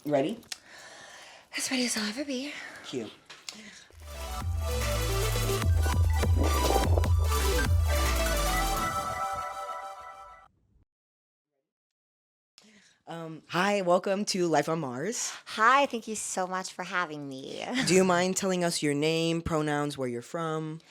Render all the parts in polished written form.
Ready? As ready as I'll ever be. Cute. Hi, welcome to Life on Mars. Hi, thank you so much for having me. Do you mind telling us your name, pronouns, where you're from?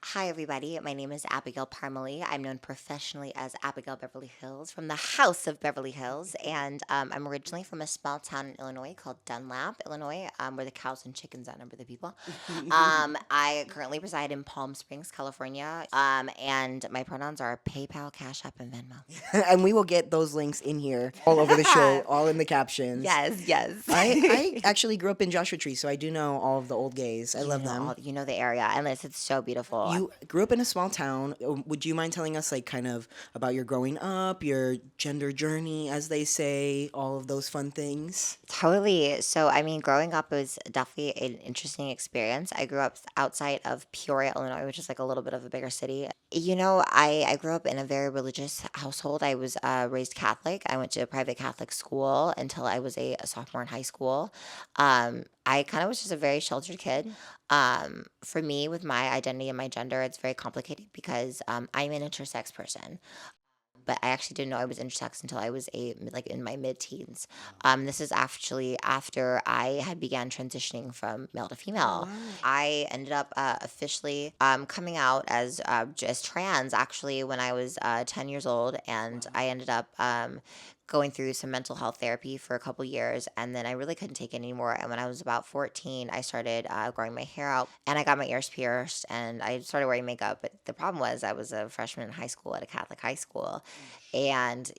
Hi, everybody. My name is Abigail Parmalee. I'm known professionally as Abigail Beverly Hillz from the House of Beverly Hills. And I'm originally from a small town in Illinois called Dunlap, Illinois, where the cows and chickens outnumber the people. I currently reside in Palm Springs, California. And my pronouns are PayPal, Cash App, and Venmo. And we will get those links in here, all over the show, all in the captions. Yes. I actually grew up in Joshua Tree, so I do know all of the old gays. I love them. You know the area, and it's so beautiful. You grew up in a small town. Would you mind telling us, like, kind of about your growing up, your gender journey, as they say, all of those fun things? Totally. So, I mean, growing up was definitely an interesting experience. I grew up outside of Peoria, Illinois, which is like a little bit of a bigger city. I grew up in a very religious household. I was raised Catholic. I went to a private Catholic school until I was a sophomore in high school. I kind of was just a very sheltered kid. For me, with my identity and my gender, it's very complicated because I'm an intersex person, but I actually didn't know I was intersex until I was in my mid-teens. This is actually after I had began transitioning from male to female. I ended up officially coming out as trans actually when I was 10 years old, and I ended up going through some mental health therapy for a couple years, and then I really couldn't take it anymore. And when I was about 14, I started growing my hair out, and I got my ears pierced, and I started wearing makeup. But the problem was I was a freshman in high school at a Catholic high school, and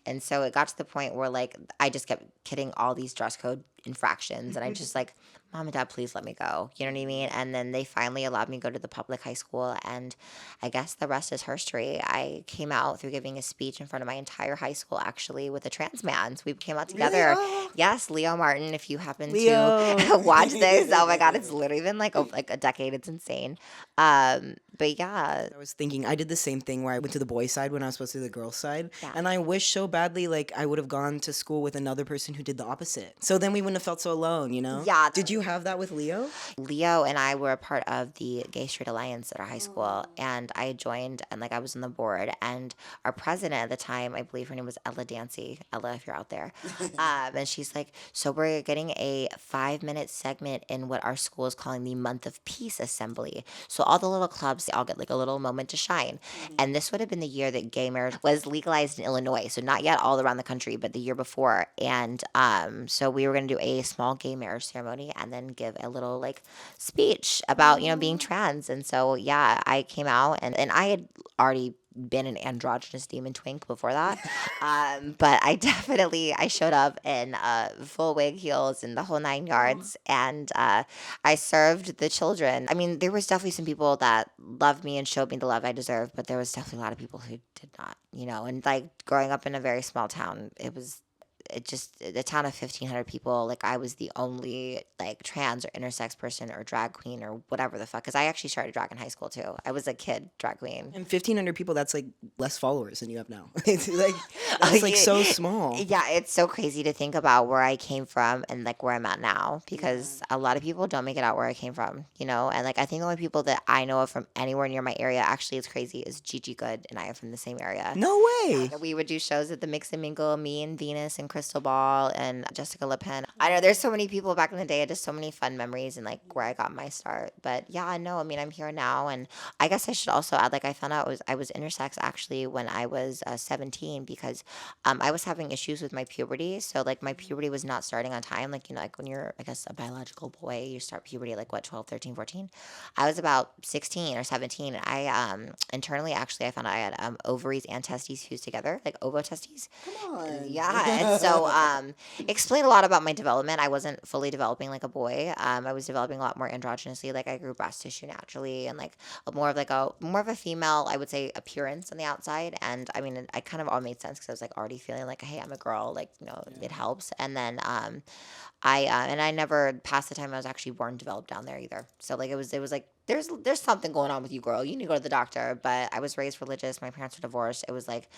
and so it got to the point where like I just kept getting all these dress code infractions, and I just like, Mom and Dad, please let me go. You know what I mean? And then they finally allowed me to go to the public high school, and I guess the rest is history. I came out through giving a speech in front of my entire high school, actually, with the Transmascs. We came out together. Really? Oh. Yes, Leo Martin, if you happen Leo. to watch this. Oh my God, it's literally been like a decade. It's insane. But yeah. I was thinking, I did the same thing where I went to the boys' side when I was supposed to do the girls' side. Yeah. And I wish so badly, like, I would have gone to school with another person who did the opposite. So then we wouldn't have felt so alone, you know? Yeah. Did you have that with Leo? Leo and I were a part of the Gay Straight Alliance at our high school, and I joined, and like I was on the board, and our president at the time, I believe her name was Ella Dancy. Ella, if you're out there. And she's like, so we're getting a 5-minute segment in what our school is calling the Month of Peace Assembly. So all the little clubs, they all get like a little moment to shine. And this would have been the year that gay marriage was legalized in Illinois. So not yet all around the country, but the year before. And so we were going to do a small gay marriage ceremony and then give a little like speech about, being trans. And so, yeah, I came out and I had already been an androgynous demon twink before that. But I showed up in full wig, heels, and the whole 9 yards. And I served the children. I mean, there was definitely some people that loved me and showed me the love I deserved, but there was definitely a lot of people who did not, and like growing up in a very small town, it just a town of 1,500 people. Like I was the only like trans or intersex person or drag queen or whatever the fuck. Because I actually started drag in high school too. I was a kid drag queen. And 1,500 people, that's like less followers than you have now. It's like, that's like so small. Yeah, it's so crazy to think about where I came from and like where I'm at now, because a lot of people don't make it out where I came from, and like I think the only people that I know of from anywhere near my area, actually it's crazy, is Gigi Good and I are from the same area. No way. Yeah, we would do shows at the Mix and Mingle, me and Venus and Crystal Ball and Jessica Le Pen. I know there's so many people back in the day, just so many fun memories and like where I got my start. But yeah, no, I mean, I'm here now. And I guess I should also add, like I found out I was intersex actually when I was 17, because I was having issues with my puberty. So like my puberty was not starting on time. Like, like when you're, I guess, a biological boy, you start puberty at like what, 12, 13, 14. I was about 16 or 17. And I internally, actually, I found out I had ovaries and testes fused together, like ovotestes. Come on. Yeah. And so explained a lot about my development. I wasn't fully developing like a boy. I was developing a lot more androgynously. Like I grew breast tissue naturally, and like more of a female, I would say, appearance on the outside. And I mean, I kind of all made sense because I was like already feeling like, hey, I'm a girl. Like, it helps. And then I never past the time I was actually born developed down there either. So like it was like there's something going on with you, girl. You need to go to the doctor. But I was raised religious. My parents were divorced. It was like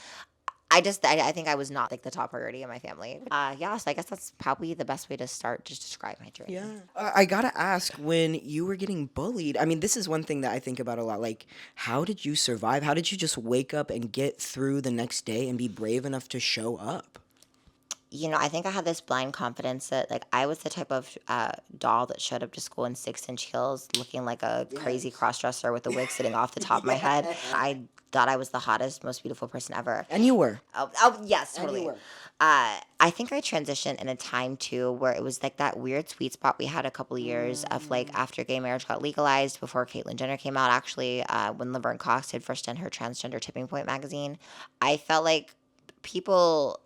I think I was not like the top priority in my family. Yeah, so I guess that's probably the best way to start to describe my journey. Yeah. I gotta ask, when you were getting bullied, I mean, this is one thing that I think about a lot. Like, how did you survive? How did you just wake up and get through the next day and be brave enough to show up? I think I had this blind confidence that like I was the type of doll that showed up to school in 6-inch heels, looking like a crazy cross dresser with a wig sitting off the top of my head. I thought I was the hottest, most beautiful person ever. And you were. Oh yes, And you totally. were. I think I transitioned in a time too where it was like that weird sweet spot we had a couple of years of like after gay marriage got legalized, before Caitlyn Jenner came out, actually, when Laverne Cox had first done her transgender Tipping Point magazine. I felt like people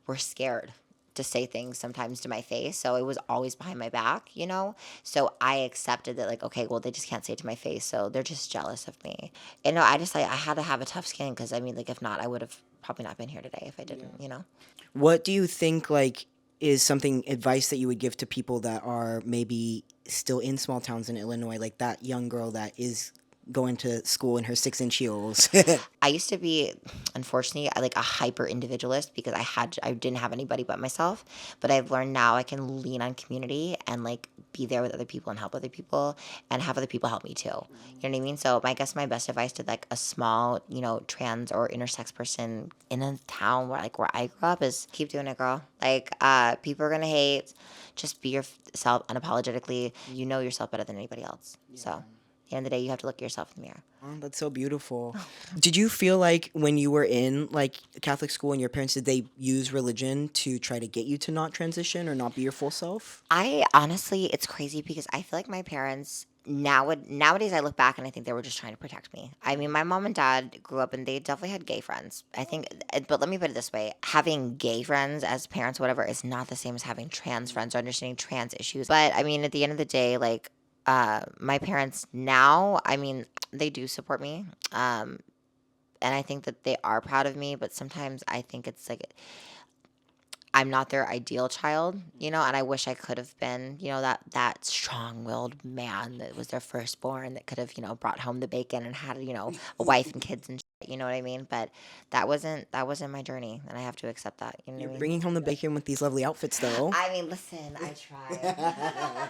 were scared to say things sometimes to my face. So it was always behind my back. So I accepted that, like, okay, well, they just can't say it to my face. So they're just jealous of me. And no, I just, like, I had to have a tough skin because, I mean, like, if not, I would have probably not been here today if I didn't. What do you think, like, is something advice that you would give to people that are maybe still in small towns in Illinois, like that young girl that is going to school in her 6-inch heels? I used to be, unfortunately, like a hyper individualist because I didn't have anybody but myself. But I've learned now I can lean on community and like be there with other people and help other people and have other people help me too. You know what I mean? So I guess my best advice to like a small, trans or intersex person in a town where I grew up is keep doing it, girl. Like, people are gonna hate. Just be yourself unapologetically. You know yourself better than anybody else. So the end of the day, you have to look at yourself in the mirror. Oh, that's so beautiful. Did you feel like when you were in like Catholic school and your parents, did they use religion to try to get you to not transition or not be your full self? I honestly, it's crazy because I feel like my parents nowadays I look back and I think they were just trying to protect me. I mean, my mom and dad grew up and they definitely had gay friends. I think, but let me put it this way: having gay friends as parents, whatever, is not the same as having trans friends or understanding trans issues. But I mean, at the end of the day, like my parents now, I mean, they do support me. And I think that they are proud of me, but sometimes I think it's like I'm not their ideal child, and I wish I could have been, that strong-willed man that was their firstborn that could have, brought home the bacon and had, a wife and kids and shit, you know what I mean? But that wasn't my journey, and I have to accept that. You know what I mean? Bringing home the bacon with these lovely outfits, though. I mean, listen, I try.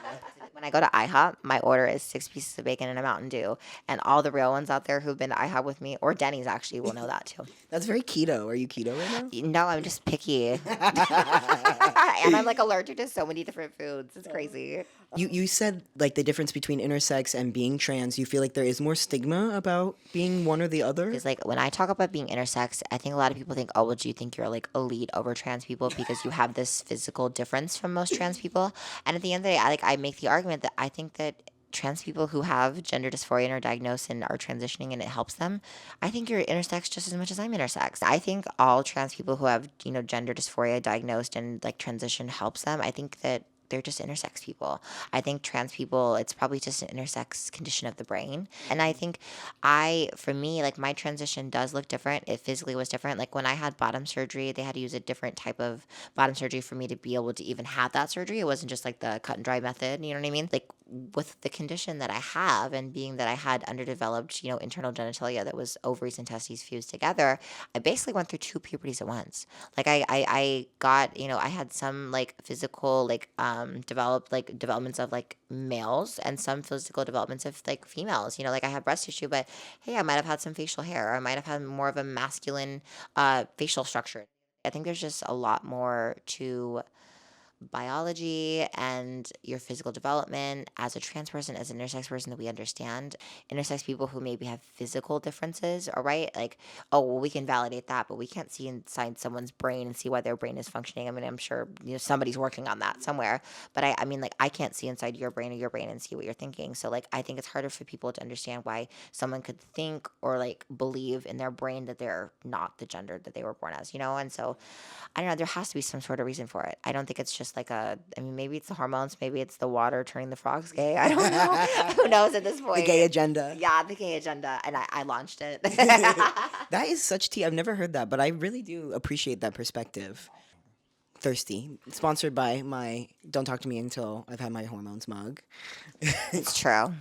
When I go to IHOP, my order is 6 pieces of bacon and a Mountain Dew, and all the real ones out there who've been to IHOP with me, or Denny's actually, will know that too. That's very keto. Are you keto right now? No, I'm just picky. And I'm like allergic to so many different foods. It's crazy. You said like the difference between intersex and being trans. You feel like there is more stigma about being one or the other? It's like when I talk about being intersex, I think a lot of people think, oh, well, do you think you're like elite over trans people because you have this physical difference from most trans people? And at the end of the day, I make the argument that I think that trans people who have gender dysphoria and are diagnosed and are transitioning and it helps them, I think you're intersex just as much as I'm intersex. I think all trans people who have, gender dysphoria diagnosed and like transition helps them. I think that they're just intersex people. I think trans people, it's probably just an intersex condition of the brain. And I think for me, like my transition does look different. It physically was different. Like when I had bottom surgery, they had to use a different type of bottom surgery for me to be able to even have that surgery. It wasn't just like the cut and dry method, you know what I mean? Like with the condition that I have and being that I had underdeveloped, internal genitalia that was ovaries and testes fused together, I basically went through 2 puberties at once. Like I got, I had some like physical, like developments of like males and some physical developments of like females. Like I have breast tissue, but hey, I might have had some facial hair, or I might have had more of a masculine facial structure. I think there's just a lot more to biology and your physical development as a trans person, as an intersex person, that we understand. Intersex people who maybe have physical differences, all right? Like, oh, well, we can validate that, but we can't see inside someone's brain and see why their brain is functioning. I mean, I'm sure somebody's working on that somewhere, but I mean, like, I can't see inside your brain or your brain and see what you're thinking. So, like, I think it's harder for people to understand why someone could think or like believe in their brain that they're not the gender that they were born as, And so, I don't know, there has to be some sort of reason for it. I don't think it's just like I mean, maybe it's the hormones, maybe it's the water turning the frogs gay. I don't know. Who knows at this point? The gay agenda. Yeah, the gay agenda. And I launched it. That is such tea. I've never heard that, but I really do appreciate that perspective. Thirsty. Sponsored by my Don't Talk to Me Until I've Had My Hormones mug. It's true.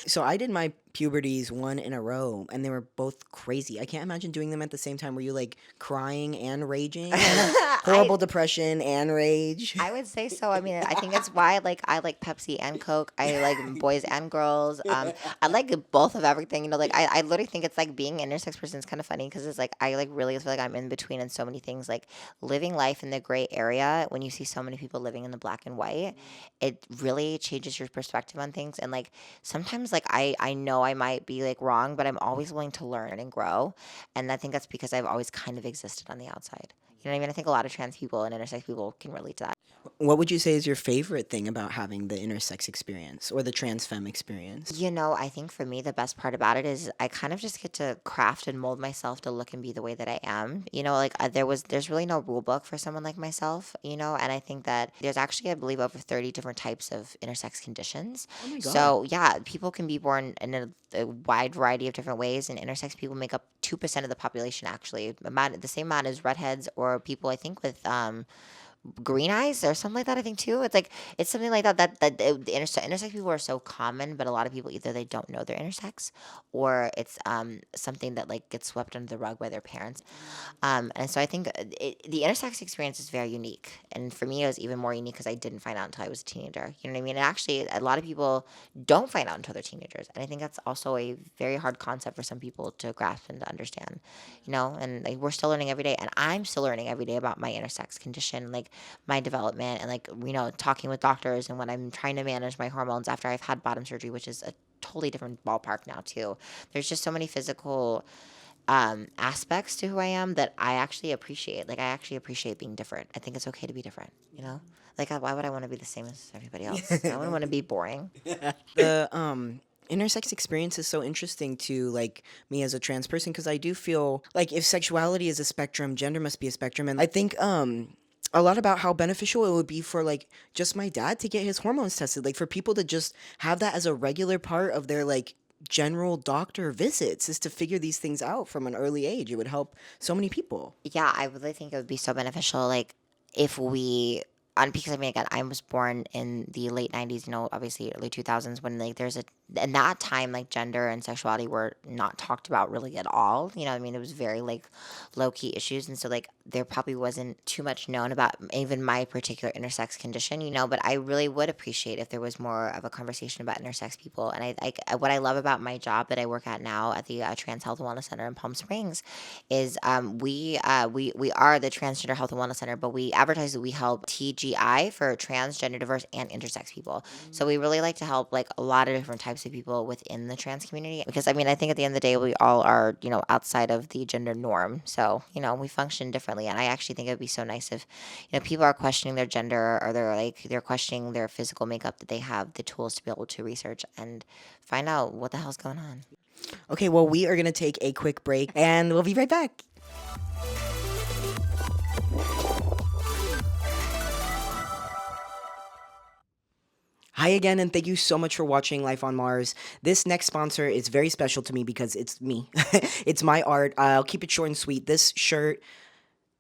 So I did my puberties, one in a row, and they were both crazy. I can't imagine doing them at the same time. Were you like crying and raging, like I horrible depression and rage? I would say so. I mean, I think it's why I like Pepsi and Coke. I like boys and girls. I like both of everything. You know, like I literally think it's like being an intersex person is kind of funny because it's like I like really feel like I'm in between in so many things. Like living life in the gray area when you see so many people living in the black and white, it really changes your perspective on things. And like sometimes like I know I might be like wrong, but I'm always willing to learn and grow. And I think that's because I've always kind of existed on the outside. You know what I mean? I think a lot of trans people and intersex people can relate to that. What would you say is your favorite thing about having the intersex experience or the trans femme experience? You know, I think for me, the best part about it is I kind of just get to craft and mold myself to look and be the way that I am. You know, like there's really no rule book for someone like myself, you know, and I think that there's actually, I believe, over 30 different types of intersex conditions. Oh my god. So, yeah, people can be born in a wide variety of different ways, and intersex people make up 2% of the population, actually. The same amount as redheads or people, I think, with, green eyes or something like that. I think too. It's like it's something like that. The intersex people are so common, but a lot of people either they don't know they're intersex, or it's something that like gets swept under the rug by their parents. And so I think the intersex experience is very unique, and for me it was even more unique because I didn't find out until I was a teenager. You know what I mean? And actually, a lot of people don't find out until they're teenagers, and I think that's also a very hard concept for some people to grasp and to understand. You know, and like we're still learning every day, and I'm still learning every day about my intersex condition, like my development, and like you know talking with doctors and when I'm trying to manage my hormones after I've had bottom surgery, which is a totally different ballpark now too. There's just so many physical aspects to who I am that I actually appreciate. Like I actually appreciate being different. I think it's okay to be different, you know. Like why would I want to be the same as everybody else? I wouldn't want to be boring. The intersex experience is so interesting to like me as a trans person because I do feel like if sexuality is a spectrum, gender must be a spectrum, and I think a lot about how beneficial it would be for like just my dad to get his hormones tested, like for people to just have that as a regular part of their like general doctor visits is to figure these things out from an early age. It would help so many people. Yeah, I really think it would be so beneficial, like if we because I mean again, I was born in the late '90s, you know, obviously early 2000s when like there's a in that time like gender and sexuality were not talked about really at all. You know, what I mean, it was very like low key issues, and so like there probably wasn't too much known about even my particular intersex condition. You know, but I really would appreciate if there was more of a conversation about intersex people. And what I love about my job that I work at now at the Trans Health and Wellness Center in Palm Springs is we are the Transgender Health and Wellness Center, but we advertise that we help TGI for trans, gender diverse, and intersex people. So we really like to help like a lot of different types of people within the trans community because I mean I think at the end of the day we all are you know outside of the gender norm. So you know we function differently, and I actually think it would be so nice if you know people are questioning their gender or they're questioning their physical makeup that they have the tools to be able to research and find out what the hell's going on. Okay, well, we are going to take a quick break and we'll be right back. Hi again, and thank you so much for watching Life on Mars. This next sponsor is very special to me because it's me. It's my art. I'll keep it short and sweet. This shirt,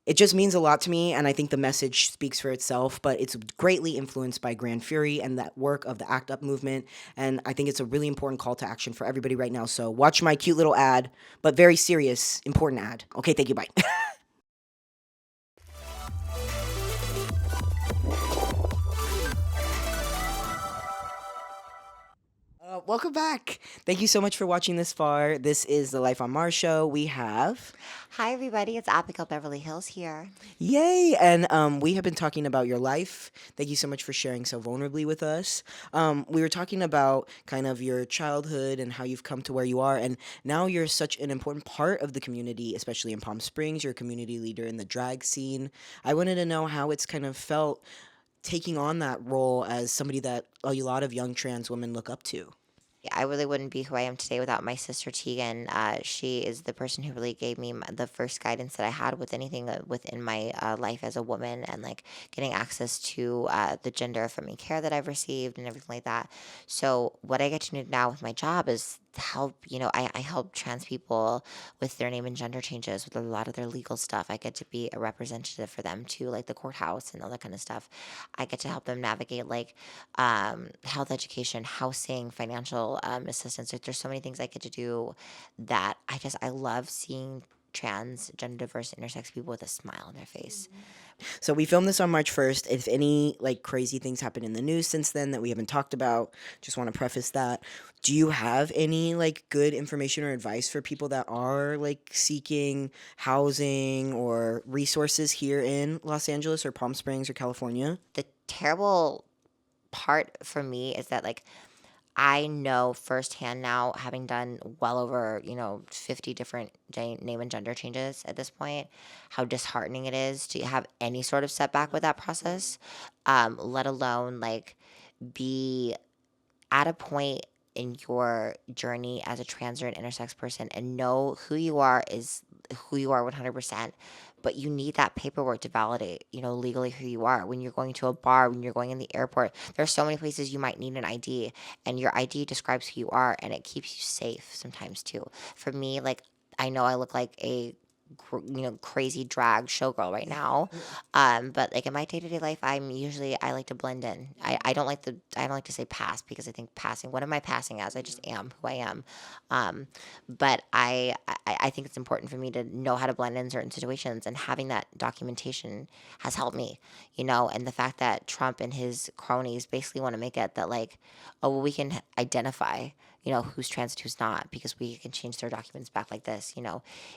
it just means a lot to me, and I think the message speaks for itself, but it's greatly influenced by Grand Fury and that work of the ACT UP movement, and I think it's a really important call to action for everybody right now. So watch my cute little ad, but very serious, important ad. Okay, thank you, bye. Welcome back. Thank you so much for watching this far. This is the Life on Mars show. We have Hi everybody, it's Abigail Beverly Hillz here. Yay! And we have been talking about your life. Thank you so much for sharing so vulnerably with us. We were talking about kind of your childhood and how you've come to where you are, and now you're such an important part of the community, especially in Palm Springs. You're a community leader in the drag scene. I wanted to know how it's kind of felt taking on that role as somebody that a lot of young trans women look up to. I really wouldn't be who I am today without my sister Tegan. She is the person who really gave me the first guidance that I had with anything within my life as a woman, and like getting access to the gender affirming care that I've received and everything like that. So what I get to do now with my job is help, I help trans people with their name and gender changes, with a lot of their legal stuff. I get to be a representative for them too, like the courthouse and all that kind of stuff. I get to help them navigate like health education, housing, financial assistance. Like, there's so many things I get to do that I love seeing trans, gender diverse, intersex people with a smile on their face. So we filmed this on March 1st. If any like crazy things happen in the news since then that we haven't talked about, just want to preface that. Do you have any like good information or advice for people that are like seeking housing or resources here in Los Angeles or Palm Springs or California? The terrible part for me is that like I know firsthand now, having done well over 50 different name and gender changes at this point, how disheartening it is to have any sort of setback with that process, let alone like be at a point in your journey as a trans or an intersex person and know who you are is who you are 100%, but you need that paperwork to validate legally who you are. When you're going to a bar, when you're going in the airport, there's so many places you might need an ID, and your ID describes who you are, and it keeps you safe sometimes too. For me, like, I know I look like a crazy drag showgirl right now, but like in my day-to-day life, I like to blend in. I don't like to say pass, because I think passing, what am I passing as? I just am who I am. But I think it's important for me to know how to blend in certain situations, and having that documentation has helped me. And the fact that Trump and his cronies basically want to make it that like, oh well, we can identify who's trans and who's not, because we can change their documents back like this.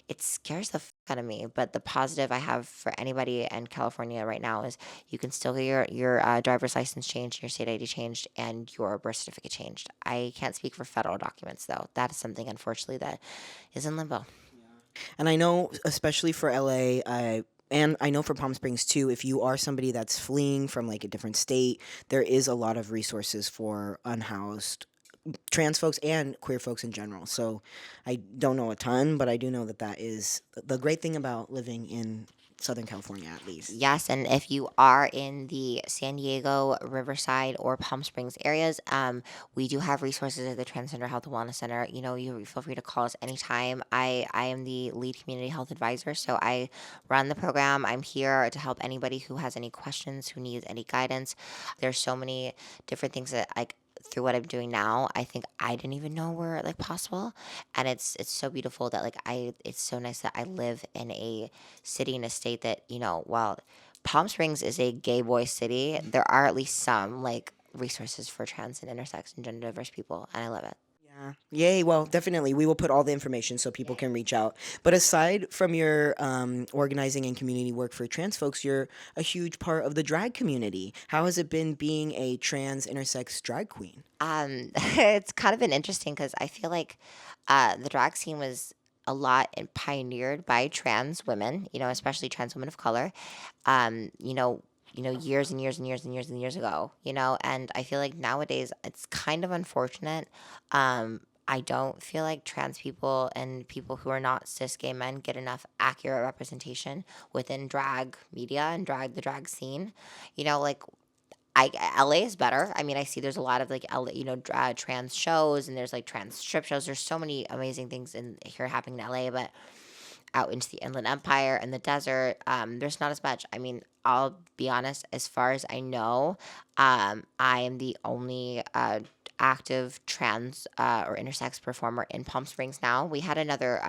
It scares the out of me. But the positive I have for anybody in California right now is you can still get your driver's license changed, your state ID changed, and your birth certificate changed. I can't speak for federal documents though. That is something, unfortunately, that is in limbo. And I know, especially for LA, and I know for Palm Springs too, if you are somebody that's fleeing from like a different state, there is a lot of resources for unhoused trans folks and queer folks in general. So I don't know a ton, but I do know that that is the great thing about living in Southern California, at least. Yes, and if you are in the San Diego, Riverside, or Palm Springs areas, we do have resources at the Transgender Health and Wellness Center. You feel free to call us anytime. I am the lead community health advisor, so I run the program. I'm here to help anybody who has any questions, who needs any guidance. There's so many different things that like through what I'm doing now, I think I didn't even know were like possible, and it's so beautiful that like it's so nice that I live in a city in a state that while Palm Springs is a gay boy city, there are at least some like resources for trans and intersex and gender diverse people, and I love it. Yeah. Yay. Well, definitely. We will put all the information so people can reach out. But aside from your organizing and community work for trans folks, you're a huge part of the drag community. How has it been being a trans intersex drag queen? It's kind of been interesting because I feel like the drag scene was a lot pioneered by trans women, especially trans women of color, um, you know, years and years and years and years and years ago, and I feel like nowadays it's kind of unfortunate. I don't feel like trans people and people who are not cis gay men get enough accurate representation within drag media and the drag scene. Like LA is better. I mean, I see there's a lot of like trans shows, and there's like trans strip shows. There's so many amazing things in here happening in LA, but out into the Inland Empire and the desert, there's not as much. I mean, I'll be honest, as far as I know, I am the only active trans or intersex performer in Palm Springs now. We had another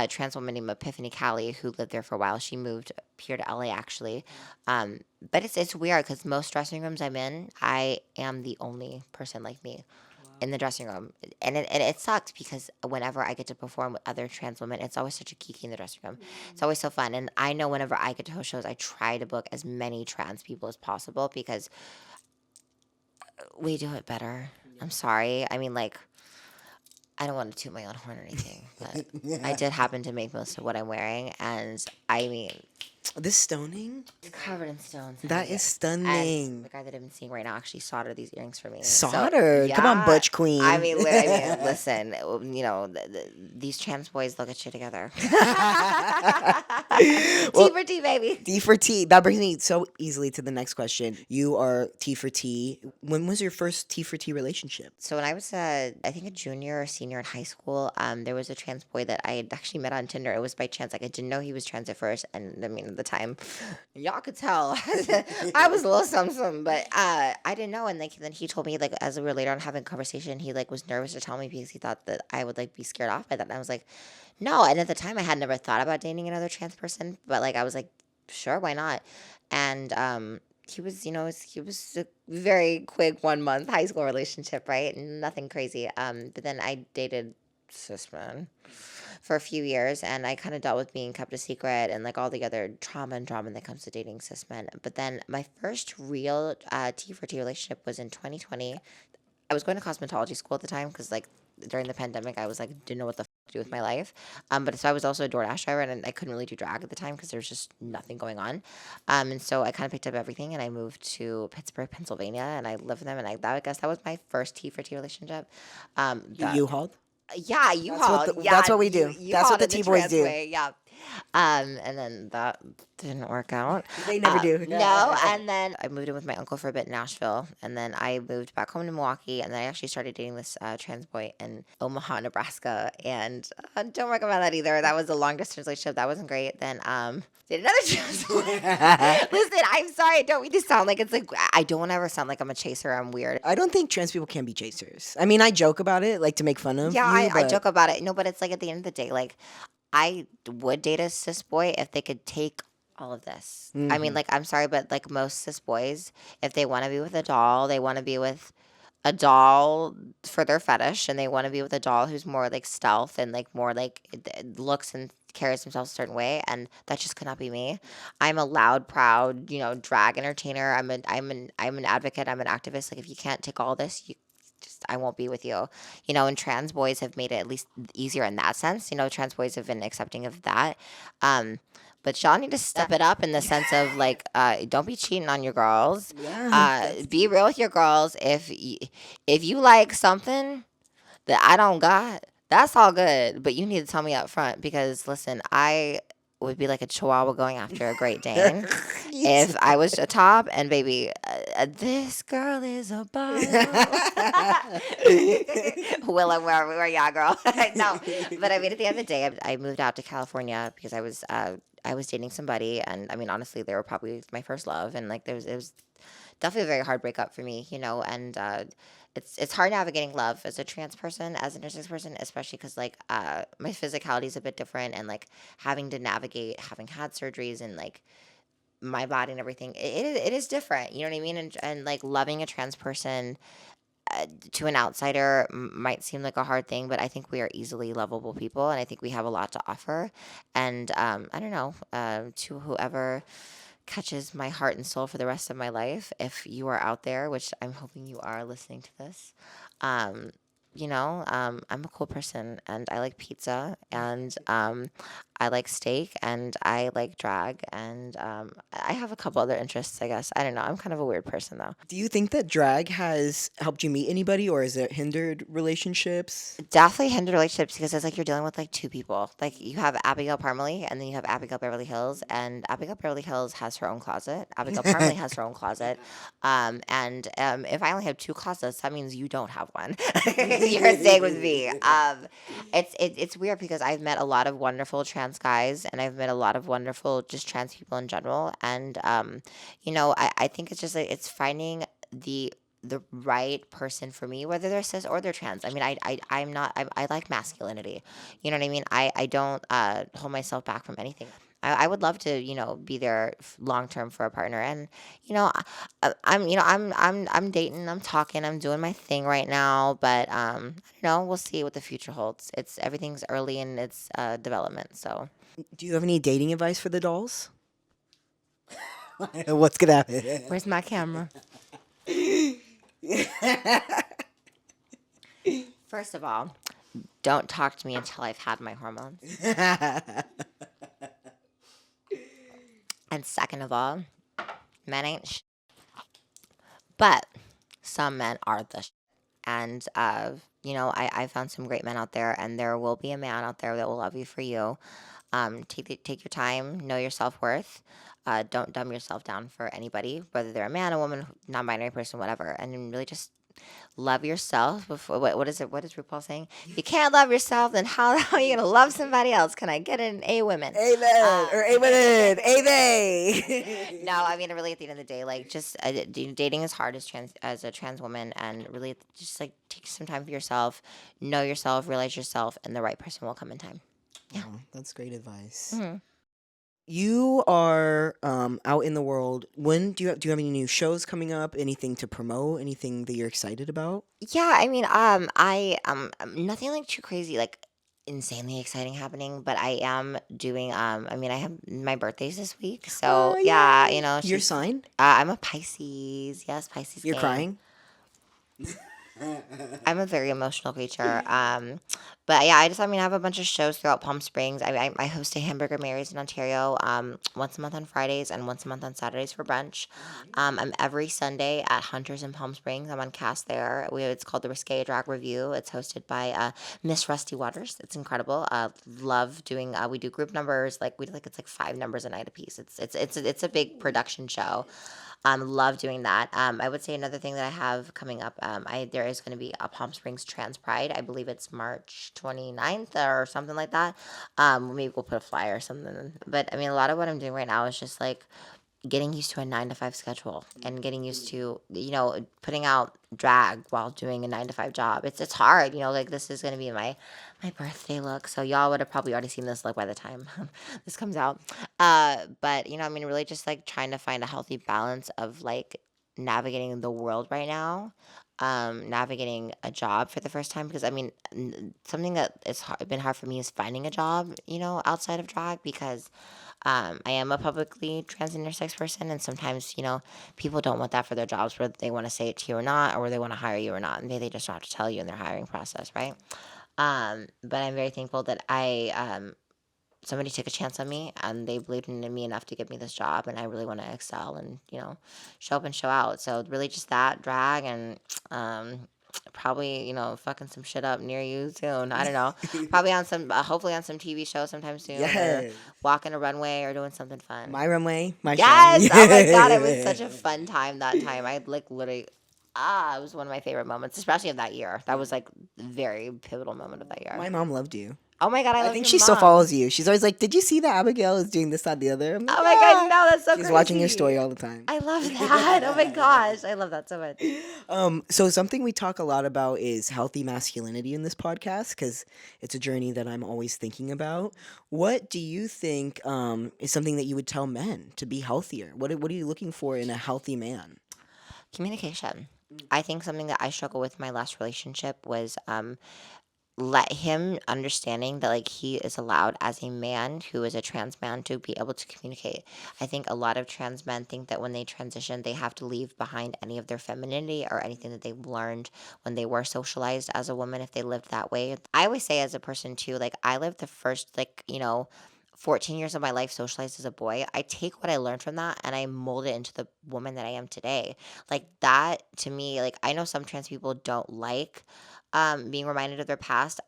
trans woman named Epiphany Callie who lived there for a while. She moved here to LA actually. But it's weird because most dressing rooms I'm in, I am the only person like me in the dressing room, and it sucks because whenever I get to perform with other trans women, it's always such a kiki in the dressing room. It's always so fun, and I know whenever I get to host shows, I try to book as many trans people as possible because we do it better. I'm sorry. I mean, like, I don't want to toot my own horn or anything, but I did happen to make most of what I'm wearing, and I mean, This stoning? It's covered in stones. That is And stunning. the guy that I've been seeing right now actually soldered these earrings for me. So Soldered. Come on, yeah, Butch Queen. listen. These trans boys look at you together. T Well, for T, baby. T for T. That brings me so easily to the next question. You are T for T. When was your first T for T relationship? So when I was, I think a junior or senior in high school, there was a trans boy that I had actually met on Tinder. It was by chance. Like I didn't know he was trans at first, and I mean at the time, y'all could tell I was a little something, but I didn't know. And like then he told me like as we were later on having a conversation, he like was nervous to tell me because he thought that I would like be scared off by that. And I was like, no. And at the time, I had never thought about dating another trans person, but like I was like, sure, why not? And he was, he was a very quick 1 month high school relationship, right? Nothing crazy. But then I dated cis men for a few years, and I kind of dealt with being kept a secret and like all the other trauma and drama that comes to dating cis men. But then my first real T for T relationship was in 2020. I was going to cosmetology school at the time because like during the pandemic I was like didn't know what the to do with my life. But so I was also a DoorDash driver and I couldn't really do drag at the time because there was just nothing going on. And so I kind of picked up everything and I moved to Pittsburgh, Pennsylvania, and I lived with them. And I guess that was my first T for T relationship. You The U-Hauled? Yeah, you hauled. That's what we do. You That's what hauled the in the T-boys do. transway. Yeah. And then that didn't work out. They never do. No, and then I moved in with my uncle for a bit in Nashville, and then I moved back home to Milwaukee, and then I actually started dating this trans boy in Omaha, Nebraska, and don't recommend that either. That was a long distance relationship. That wasn't great. Then did another trans boy. Listen, I'm sorry. I don't mean to sound like it's like I don't want to ever sound like I'm a chaser. I'm weird. I don't think trans people can be chasers. I mean, I joke about it, like to make fun of Yeah, you, I but joke about it. No, but it's like at the end of the day, like I would date a cis boy if they could take all of this. I mean, like, I'm sorry, but like most cis boys, if they want to be with a doll, they want to be with a doll for their fetish, and they want to be with a doll who's more like stealth and like more like looks and carries themselves a certain way, and that just could not be me. I'm a loud, proud, drag entertainer. I'm an advocate. I'm an activist. Like, if you can't take all this, I won't be with you. And trans boys have made it at least easier in that sense. Trans boys have been accepting of that. But y'all need to step it up in the sense of like, don't be cheating on your girls. Be real with your girls. If you like something that I don't got, that's all good. But you need to tell me up front because listen, I would be like a chihuahua going after a Great Dane if I was a top and baby, this girl is a bottle. Willa, where ya, girl? No, but I mean, at the end of the day, I moved out to California because I was dating somebody, and I mean, honestly, they were probably my first love, and like it was definitely a very hard breakup for me, and it's hard navigating love as a trans person, as an intersex person, especially because like my physicality is a bit different, and like having to navigate having had surgeries and like my body and everything, it is different. You know what I mean? And like loving a trans person to an outsider might seem like a hard thing, but I think we are easily lovable people, and I think we have a lot to offer. And I don't know, to whoever catches my heart and soul for the rest of my life, if you are out there, which I'm hoping you are listening to this, I'm a cool person, and I like pizza, and I like steak, and I like drag, and I have a couple other interests, I guess. I don't know. I'm kind of a weird person, though. do you think that drag has helped you meet anybody, or has it hindered relationships? Definitely hindered relationships because it's like you're dealing with like two people. Like you have Abigail Parmalee and then you have Abigail Beverly Hillz, and Abigail Beverly Hillz has her own closet. Abigail Parmalee has her own closet. And if I only have two closets, that means you don't have one. You're staying with me. It's weird because I've met a lot of wonderful trans guys, and I've met a lot of wonderful just trans people in general. And I think it's just like it's finding the right person for me, whether they're cis or they're trans. I mean, I like masculinity. You know what I mean? I don't hold myself back from anything. I would love to, be there long term for a partner. And, I'm dating, I'm talking, I'm doing my thing right now. But, I don't know, we'll see what the future holds. Everything's early in its development. So, Do you have any dating advice for the dolls? What's gonna happen? where's my camera? First of all, don't talk to me until I've had my hormones. And second of all, men ain't but some men are the and I found some great men out there, and there will be a man out there that will love you for you. Take your time, know your self-worth. Don't dumb yourself down for anybody, whether they're a man, a woman, non-binary person, whatever, and really just love yourself before. What is it? What is RuPaul saying? If you can't love yourself, then how are you gonna love somebody else? Can I get an A women? Amen or amen. No, I mean, really, at the end of the day, like, just dating is hard as a trans woman, and really, just like take some time for yourself, know yourself, realize yourself, and the right person will come in time. Yeah. Oh, that's great advice. Mhm. You are out in the world. When do you have any new shows coming up? Anything to promote? Anything that you're excited about? Yeah, I mean, I nothing like too crazy, like insanely exciting happening, but I am doing. I mean, I have my birthday's this week, so Oh, yeah, yay! Your she's. sign? I'm a Pisces. Yes, Pisces You're gang. crying? I'm a very emotional creature. But yeah, I have a bunch of shows throughout Palm Springs. I host a Hamburger Mary's in Ontario once a month on Fridays and once a month on Saturdays for brunch. I'm every Sunday at Hunters in Palm Springs. I'm on cast there. It's called the Risque Drag Review. It's hosted by Miss Rusty Waters. It's incredible. Love doing. We do group numbers. It's like 5 numbers a night apiece. It's a big production show. Love doing that. I would say another thing that I have coming up, there is going to be a Palm Springs Trans Pride. I believe it's March 29th or something like that. Maybe we'll put a flyer or something. But I mean, a lot of what I'm doing right now is just like getting used to a 9 to 5 schedule and getting used to putting out drag while doing a 9 to 5 job. It's hard, like this is gonna be my birthday look, so y'all would have probably already seen this look by the time this comes out. But I mean, really just like trying to find a healthy balance of like navigating the world right now, navigating a job for the first time, because I mean, something that been hard for me is finding a job, outside of drag, because I am a publicly trans and intersex person, and sometimes, people don't want that for their jobs, whether they want to say it to you or not, or whether they want to hire you or not, and they just don't have to tell you in their hiring process, right? But I'm very thankful that somebody took a chance on me, and they believed in me enough to give me this job, and I really want to excel and, show up and show out. So really just that drag and probably, fucking some shit up near you soon. I don't know. Probably on some, hopefully on some TV show sometime soon, or Yes. walking a runway or doing something fun. My runway, my show. Yes. Oh my God. It was such a fun time that time. I like literally, it was one of my favorite moments, especially of that year. That was like a very pivotal moment of that year. My mom loved you. Oh my God. I I love think your she still mom. follows you. She's always like, "Did you see that Abigail is doing this, that, the other?" I'm like, Oh my God, "Yeah." no, that's so She's crazy. watching your story all the time. I love that. Oh my gosh. I love that so much. So something we talk a lot about is healthy masculinity in this podcast because it's a journey that I'm always thinking about. What do you think is something that you would tell men to be healthier? What are you looking for in a healthy man? Communication. I think something that I struggled with in my last relationship was let him understanding that like he is allowed as a man who is a trans man to be able to communicate. I think a lot of trans men think that when they transition they have to leave behind any of their femininity or anything that they've learned when they were socialized as a woman if they lived that way. I always say as a person too, like I lived the first 14 years of my life socialized as a boy. I take what I learned from that and I mold it into the woman that I am today. Like that to me, like I know some trans people don't like being reminded of their past.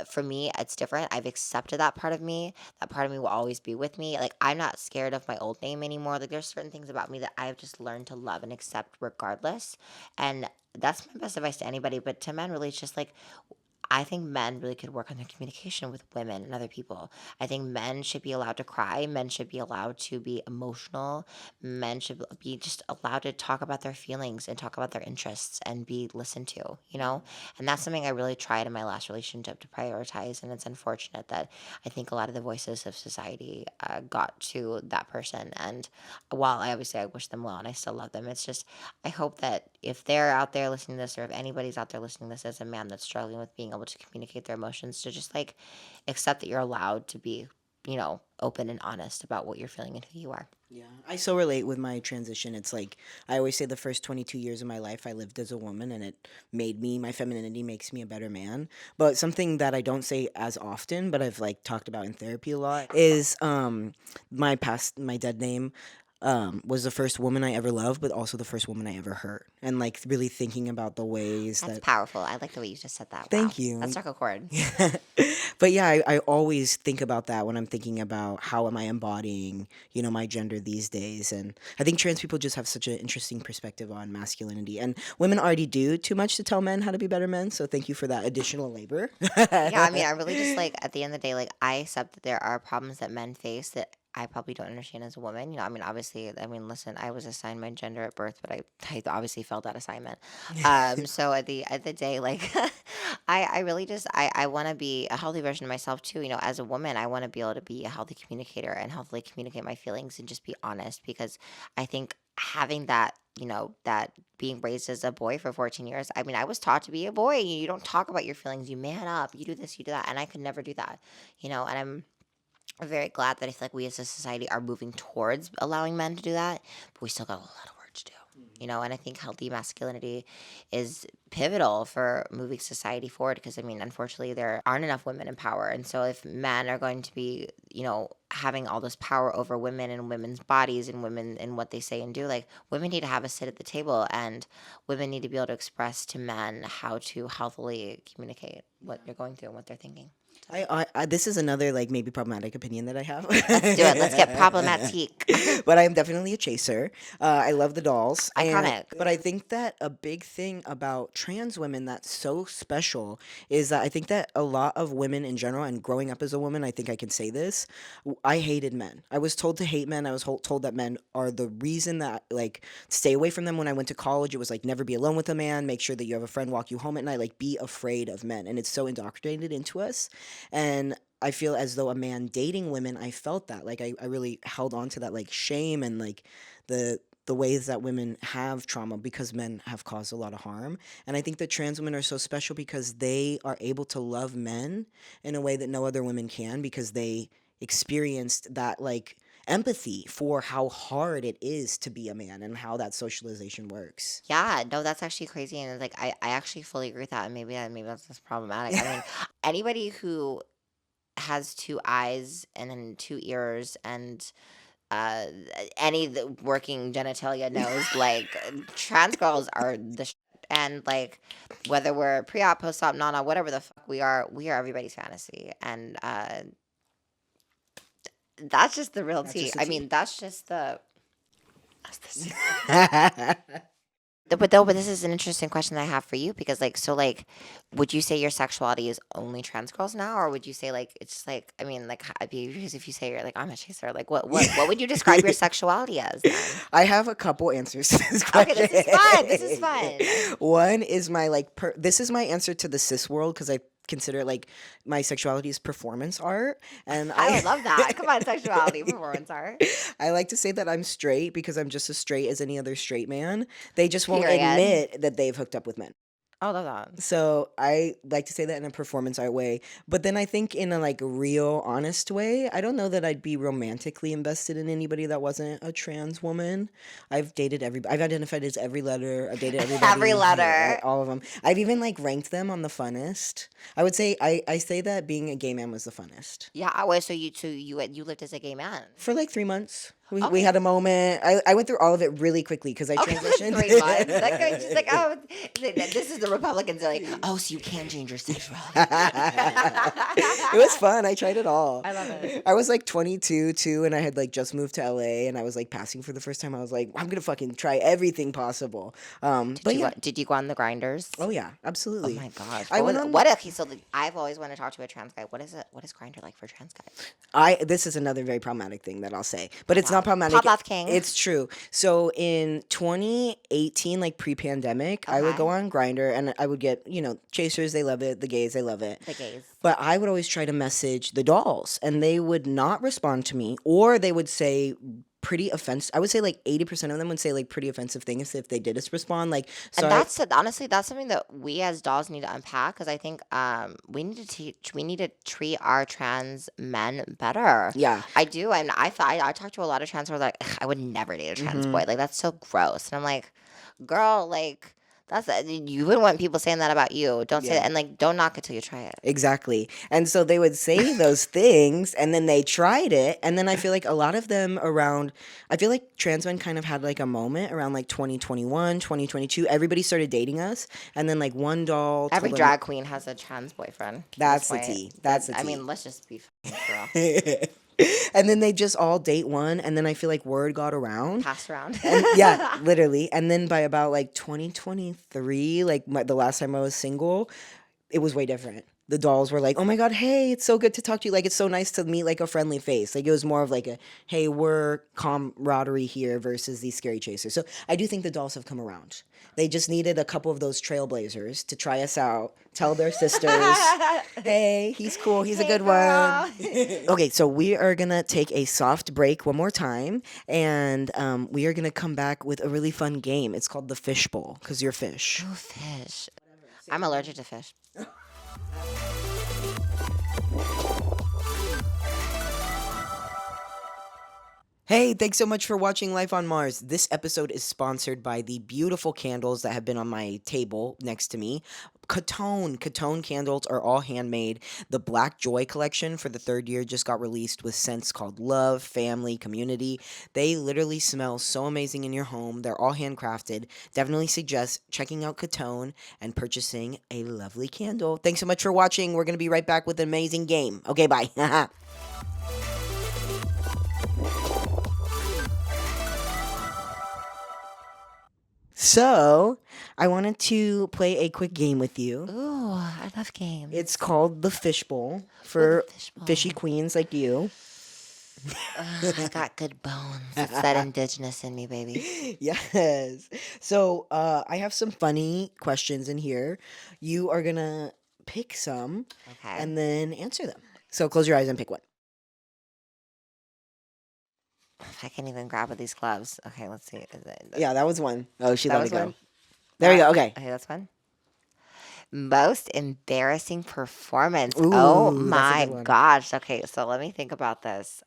For me, it's different. I've accepted that part of me. That part of me will always be with me. Like I'm not scared of my old name anymore. Like there's certain things about me that I've just learned to love and accept regardless. And that's my best advice to anybody. But to men, really, it's just like I think men really could work on their communication with women and other people. I think men should be allowed to cry. Men should be allowed to be emotional. Men should be just allowed to talk about their feelings and talk about their interests and be listened to. And that's something I really tried in my last relationship to prioritize. And it's unfortunate that I think a lot of the voices of society got to that person. And while I wish them well and I still love them, it's just, I hope that if they're out there listening to this, or if anybody's out there listening to this as a man that's struggling with being able to communicate their emotions, to just like accept that you're allowed to be open and honest about what you're feeling and who you are. Yeah, I so relate with my transition. It's like I always say the first 22 years of my life I lived as a woman and it made me, my femininity makes me a better man. But something that I don't say as often, but I've like talked about in therapy a lot is my dead name was the first woman I ever loved, but also the first woman I ever hurt. And like really thinking about the ways That's that. powerful. I like the way you just said that. Wow. Thank you. That struck a chord. But yeah, I always think about that when I'm thinking about how am I embodying, my gender these days. And I think trans people just have such an interesting perspective on masculinity. And women already do too much to tell men how to be better men. So thank you for that additional labor. Yeah, I mean, I really just like at the end of the day, like I accept that there are problems that men face that I probably don't understand as a woman. I mean, obviously, I mean, listen, I was assigned my gender at birth, but I obviously failed that assignment. So at the day, like, I really just I want to be a healthy version of myself too. As a woman, I want to be able to be a healthy communicator and healthily communicate my feelings and just be honest because I think having that that being raised as a boy for 14 years, I mean, I was taught to be a boy. You don't talk about your feelings. You man up. You do this, you do that. And I could never do that, and I'm very glad that I feel like we as a society are moving towards allowing men to do that, but we still got a lot of work to do. And I think healthy masculinity is pivotal for moving society forward because, I mean, unfortunately, there aren't enough women in power. And so, if men are going to be, having all this power over women and women's bodies and women and what they say and do, like, women need to have a sit at the table and women need to be able to express to men how to healthily communicate what they're going through and what they're thinking. This is another like maybe problematic opinion that I have. Let's do it. Let's get problematic. But I am definitely a chaser. I love the dolls. Iconic. But I think that a big thing about trans women that's so special is that I think that a lot of women in general, and growing up as a woman, I think I can say this. I hated men. I was told to hate men. I was told that men are the reason that like stay away from them. When I went to college, it was like never be alone with a man. Make sure that you have a friend walk you home at night. Like be afraid of men, and it's so indoctrinated into us. And I feel as though a man dating women, I felt that. Like I really held on to that like shame and like the ways that women have trauma because men have caused a lot of harm. And I think that trans women are so special because they are able to love men in a way that no other women can because they experienced that like empathy for how hard it is to be a man and how that socialization works. Yeah, no, that's actually crazy, and like I actually fully agree with that, and maybe that's just problematic. I mean, anybody who has two eyes and then two ears and uh working genitalia knows like trans girls are the and like whether we're pre-op, post-op, non-op, whatever the fuck we are everybody's fantasy, and that's just the real That's tea. just the I tea. mean, that's the but this is an interesting question that I have for you because like so like would you say your sexuality is only trans girls now, or would you say like it's just like I mean like I'd be curious if you say you're like I'm a chaser, like what would you describe your sexuality as then? I have a couple answers to this Okay, question. this is fun. One is my like this is my answer to the cis world because I consider like my sexuality is performance art, and I would love that. Come on, sexuality, performance art. I like to say that I'm straight because I'm just as straight as any other straight man. They just won't Period. admit that they've hooked up with men. I love that. So I like to say that in a performance art way, but then I think in a like real honest way, I don't know that I'd be romantically invested in anybody that wasn't a trans woman. I've identified as every letter. I've dated everybody. Every letter. Yeah, all of them. I've even like ranked them on the funnest. I would say I say that being a gay man was the funnest. Yeah, wait, so you lived as a gay man. For like 3 months. We Okay. had a moment. I went through all of it really quickly because I Okay, transitioned. 3 months. That guy's just like, oh, this is the Republicans. They're like, oh, so you can change your sexuality. It was fun. I tried it all. I love it. I was like 22 too, and I had like just moved to LA, and I was like passing for the first time. I was like, I'm gonna fucking try everything possible. But yeah. Did you go on the grinders? Oh yeah, Oh absolutely. my gosh. I went on. Okay, so I've always wanted to talk to a trans guy. What is Grinder like for trans guys? This is another very problematic thing that I'll say, but it's Wow. not problematic. Pop off king. It's true. So in 2018, like pre-pandemic, I would Okay. go on Grinder and I would get, chasers, they love it, the gays, they love it. The gays. But I would always try to message the dolls and they would not respond to me, or they would say pretty offensive. I would say like 80% of them would say like pretty offensive things if they did respond. Like, And sorry. honestly, that's something that we as dolls need to unpack because I think we need to treat our trans men better. Yeah. I do, and I talk to a lot of trans who are like, "Ugh, I would never date a trans boy. Like that's so gross." And I'm like, girl, like you wouldn't want people saying that about you. Don't say Yeah. that, and like don't knock it till you try it. Exactly. And so they would say those things and then they tried it. And then I feel like a lot of them I feel like trans men kind of had like a moment around like 2021, 2022. Everybody started dating us. And then like one doll. Every told them- drag queen has a trans boyfriend. at That's this the point. tea. That's the I tea. mean, let's just be girl. And then they just all date one. And then I feel like word got around. Passed around. And yeah, literally. And then by about like 2023, like the last time I was single, it was way different. The dolls were like, "Oh my god, hey, it's so good to talk to you. Like, it's so nice to meet like a friendly face." Like, it was more of like a, "Hey, we're camaraderie here," versus these scary chasers. So I do think the dolls have come around. They just needed a couple of those trailblazers to try us out, tell their sisters, "Hey, he's cool. He's a good one." Okay, so we are gonna take a soft break one more time, and we are gonna come back with a really fun game. It's called the Fish Bowl because you're fish. Oh, fish. I'm allergic to fish. Hey, thanks so much for watching Life on Mars. This episode is sponsored by the beautiful candles that have been on my table next to me. Catone candles are all handmade. The Black Joy collection for the third year just got released with scents called Love, Family, Community. They literally smell so amazing in your home. They're all handcrafted. Definitely suggest checking out Catone and purchasing a lovely candle. Thanks so much for watching. We're going to be right back with an amazing game. Okay, bye. So, I wanted to play a quick game with you. Ooh, I love games. It's called the Fish Bowl for Fish bowl. fishy queens like you. I got good bones. It's that indigenous in me, baby. Yes. So, I have some funny questions in here. You are going to pick some Okay. and then answer them. So, close your eyes and pick one. I can't even grab with these gloves. Okay, let's see. Yeah, that was one. Oh, she That let it was go. one? There we go. Okay. Okay, that's one. Most embarrassing performance. Ooh, Oh that's a my good one. gosh. Okay, so let me think about this.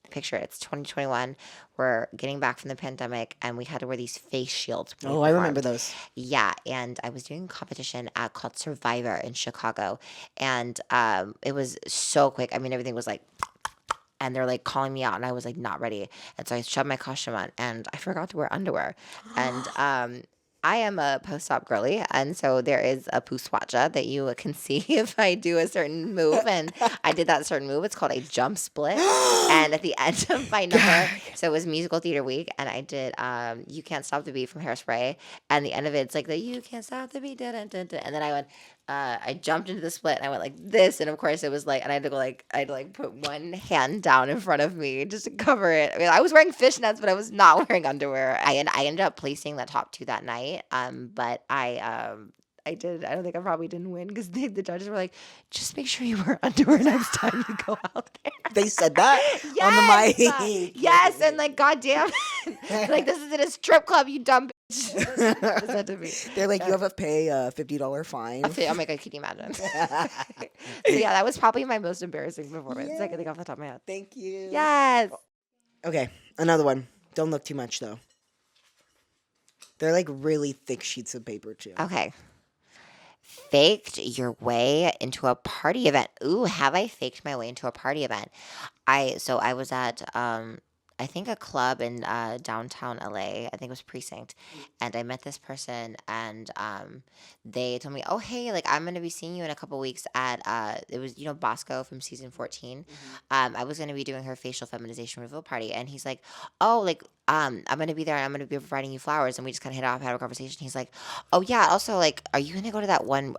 Picture it's 2021. We're getting back from the pandemic and we had to wear these face shields. when we Oh, I remember performed. those. Yeah, and I was doing a competition called Survivor in Chicago, and it was so quick. I mean, everything was like, and they're like calling me out, and I was like not ready, and so I shoved my costume on, and I forgot to wear underwear, and I am a post-op girly, and so there is a puswacha that you can see if I do a certain move, and I did that certain move. It's called a jump split, and at the end of my number, so it was musical theater week, and I did "You Can't Stop the Beat" from Hairspray, and the end of it's like the "You Can't Stop the Beat," dun, dun, dun, dun, and then I went. I jumped into the split and I went like this, and of course it was like, and I had to go like, I had to like put one hand down in front of me just to cover it. I mean, I was wearing fishnets, but I was not wearing underwear. I ended up placing the top two that night. But I did. I don't think I probably didn't win because the judges were like, just make sure you wear underwear next time you go out there. They said that on the mic. Yes, and like, goddamn, like this isn't a strip club, you dumb bitch. What does that to me? They're like, you have to pay a $50 fine. Oh my god, can you imagine? So yeah, that was probably my most embarrassing performance. I can think off the top of my head. Thank you. Yes. Okay, another one. Don't look too much though. They're like really thick sheets of paper too. Okay. Faked your way into a party event. Ooh, have I faked my way into a party event? I was at I think a club in downtown LA. I think it was Precinct, and I met this person, and they told me, "Oh, hey, like I'm gonna be seeing you in a couple weeks at it was Bosco from season 14. I was gonna be doing her facial feminization reveal party, and he's like, "Oh, like I'm gonna be there, and I'm gonna be providing you flowers," and we just kind of hit off, had a conversation. He's like, "Oh yeah, also like, are you gonna go to that one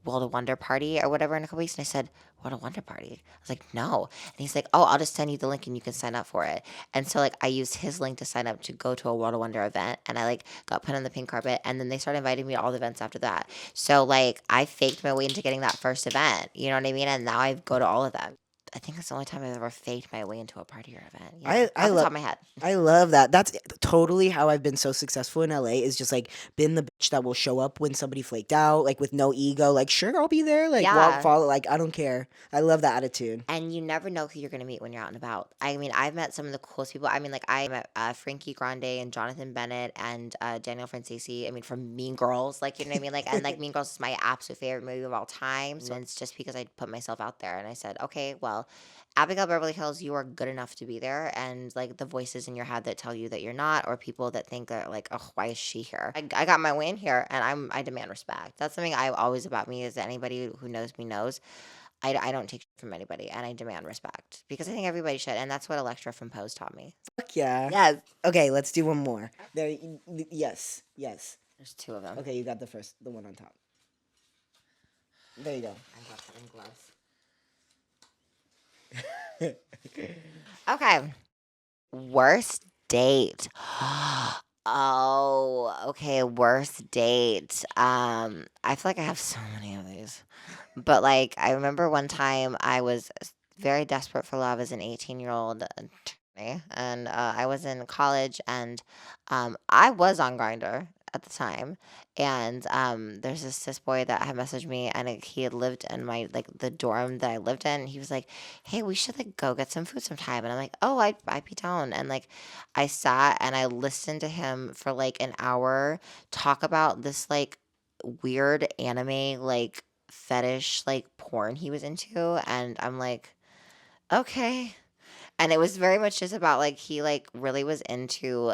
World of Wonder party or whatever in a couple weeks?" And I said, "What a Wonder party?" I was like, "No," and he's like, "Oh, I'll just send you the link and you can sign up for it." And so like I used his link to sign up to go to a World of Wonder event, and I like got put on the pink carpet, and then they started inviting me to all the events after that. So like I faked my way into getting that first event, you know what I mean? And now I go to all of them. I think that's the only time I've ever faked my way into a party or event. Yeah, I off the top love of my head. I love that. That's totally how I've been so successful in LA, is just like been the bitch that will show up when somebody flaked out, like with no ego, like sure I'll be there, like walk Yeah. follow, like I don't care. I love that attitude. And you never know who you're gonna meet when you're out and about. I mean, I've met some of the coolest people. I mean, like I met Frankie Grande and Jonathan Bennett and Daniel Francesi. I mean, from Mean Girls, like you know what I mean. Like and like Mean Girls is my absolute favorite movie of all time. So it's just because I put myself out there and I said, okay, well, Abigail Beverly Hillz, you are good enough to be there. And like the voices in your head that tell you that you're not, or people that think that like, oh, why is she here? I got my way in here, and I demand respect. That's something I always about me is that anybody who knows me knows. I don't take shit from anybody, and I demand respect because I think everybody should, and that's what Electra from Pose taught me. Fuck yeah. Yes, Okay, let's do one more. There, yes, yes. there's two of them. Okay, you got the one on top. There you go. I got them in gloves. Okay, worst date. Oh, okay, worst date. I feel like I have so many of these. But like I remember one time I was very desperate for love as an 18-year-old attorney, and I was in college, and I was on Grinder at the time, and there's this cis boy that had messaged me, and he had lived in my like the dorm that I lived in. And he was like, "Hey, we should like go get some food sometime," and I'm like, "Oh, I'd be down," and like I sat and I listened to him for like an hour talk about this like weird anime like fetish like porn he was into, and I'm like, okay. And it was very much just about like he like really was into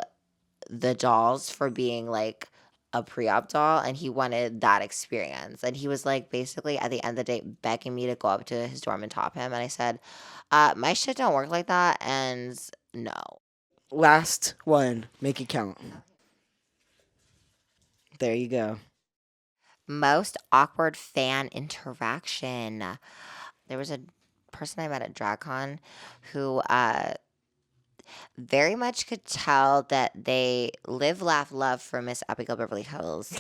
the dolls for being like a pre-op doll, and he wanted that experience, and he was like basically at the end of the day begging me to go up to his dorm and top him, and I said, my shit don't work like that, and no. Last one. Make it count. There you go. Most awkward fan interaction. There was a person I met at DragCon who very much could tell that they live, laugh, love for Miss Abigail Beverly Hills.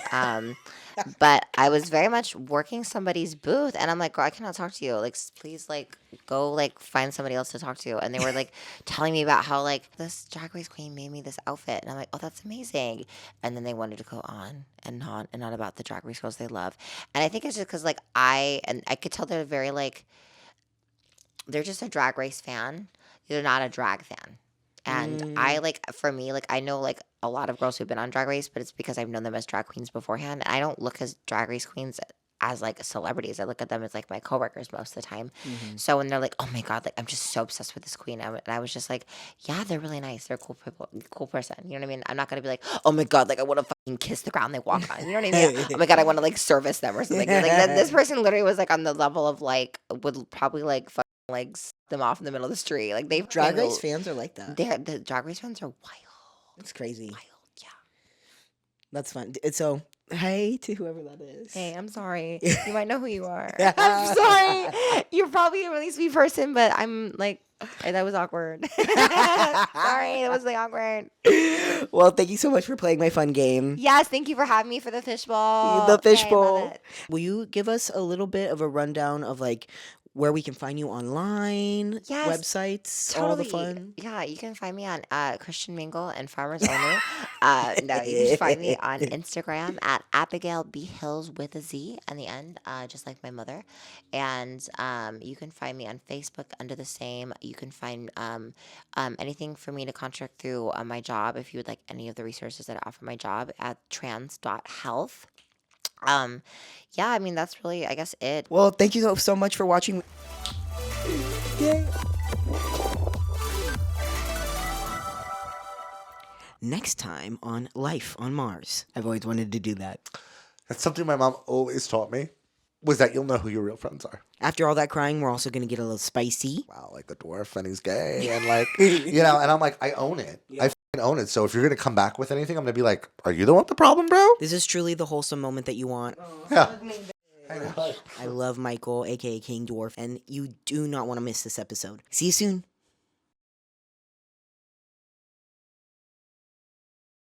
But I was very much working somebody's booth, and I'm like, girl, I cannot talk to you. Like, please, like, go, like, find somebody else to talk to. And they were, like, telling me about how, like, this Drag Race queen made me this outfit. And I'm like, oh, that's amazing. And then they wanted to go on and on about the Drag Race girls they love. And I think it's just because, like, I could tell they're very, like, they're just a Drag Race fan. They're not a drag fan. And I like, for me, like I know like a lot of girls who've been on Drag Race, but it's because I've known them as drag queens beforehand. And I don't look as Drag Race queens as like celebrities. I look at them as like my coworkers most of the time. So when they're like, oh my God, like I'm just so obsessed with this queen. And I was just like, yeah, they're really nice. They're cool people, cool person. You know what I mean? I'm not going to be like, oh my God, like I want to fucking kiss the ground they walk on. You know what I mean? Oh my God, I want to like service them or something. Like this person literally was like on the level of like, would probably like like s- them off in the middle of the street. Like they Drag fucking Race fans are like that. the Drag Race fans are wild. It's crazy. Wild, yeah. That's fun. And so, hey to whoever that is. Hey, I'm sorry. You might know who you are. I'm sorry. You're probably a really sweet person, but I'm like, that was awkward. Sorry, that was like awkward. Well, thank you so much for playing my fun game. Yes, thank you for having me for the fishbowl. The Okay, I love fishbowl. it. Will you give us a little bit of a rundown of like where we can find you online, Yes, websites, all the totally. fun? Yeah, you can find me on Christian Mingle and Farmers Only. No, you can find me on Instagram at Abigail B Hills with a Z on the end, just like my mother. And you can find me on Facebook under the same. You can find anything for me to contract through my job if you would like any of the resources that I offer my job at trans.health. Yeah, I mean that's really I guess it. Well, thank you so much for watching. Yay. Next time on Life on Mars. I've always wanted to do that. That's something my mom always taught me, was that you'll know who your real friends are. After all that crying, we're also going to get a little spicy. Wow, like the dwarf and he's gay and like, you know, and I'm like, I own it. I f***ing own it. So if you're going to come back with anything, I'm going to be like, are you the one with the problem, bro? This is truly the wholesome moment that you want. Yeah. I love Michael, aka King Dwarf, and you do not want to miss this episode. See you soon.